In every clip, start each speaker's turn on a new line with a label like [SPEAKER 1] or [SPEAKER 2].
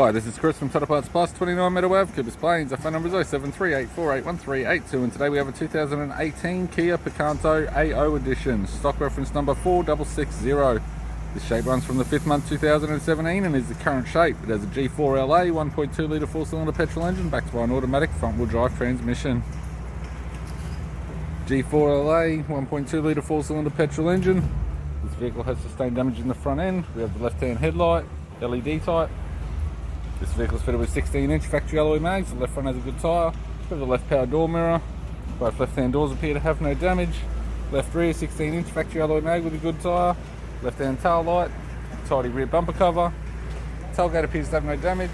[SPEAKER 1] Hi, this is Chris from Tyre Parts Plus, 29 Meadow Ave, Coopers Plains. Our phone number is 0738481382, and today we have a 2018 Kia Picanto AO edition, stock reference number 4660. This shape runs from the 5th month 2017 and is the current shape. It has a G4LA 1.2 litre 4-cylinder petrol engine backed by an automatic front-wheel drive transmission. G4LA 1.2 litre 4-cylinder petrol engine. This vehicle has sustained damage in the front end. We have the left-hand headlight, LED type. This vehicle is fitted with 16-inch factory alloy mags. The left front has a good tyre. We have the left power door mirror. Both left-hand doors appear to have no damage. Left rear 16-inch factory alloy mag with a good tyre. Left-hand tail light. Tidy rear bumper cover. Tailgate appears to have no damage.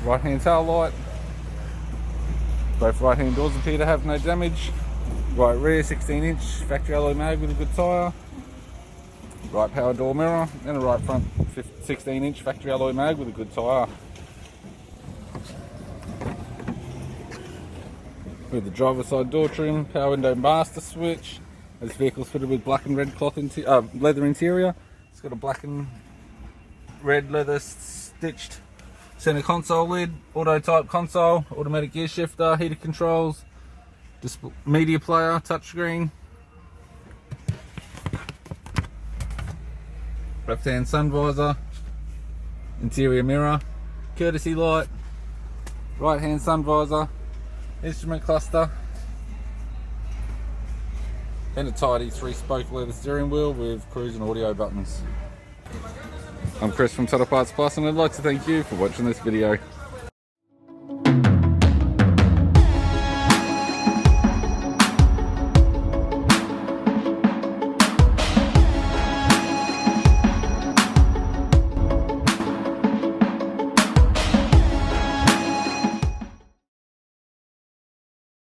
[SPEAKER 1] Right-hand tail light. Both right-hand doors appear to have no damage. Right rear 16-inch factory alloy mag with a good tyre. Right power door mirror. And a right front 16-inch factory alloy mag with a good tyre. With the driver's side door trim, power window master switch. This vehicle is fitted with black and red leather interior. It's got a black and red leather stitched center console lid, auto type console, automatic gear shifter, heated controls, media player, touchscreen, left hand sun visor, interior mirror, courtesy light, right hand sun visor, instrument cluster, and a tidy 3-spoke leather steering wheel with cruise and audio buttons. I'm Chris from Tyre Parts Plus, and I'd like to thank you for watching this video.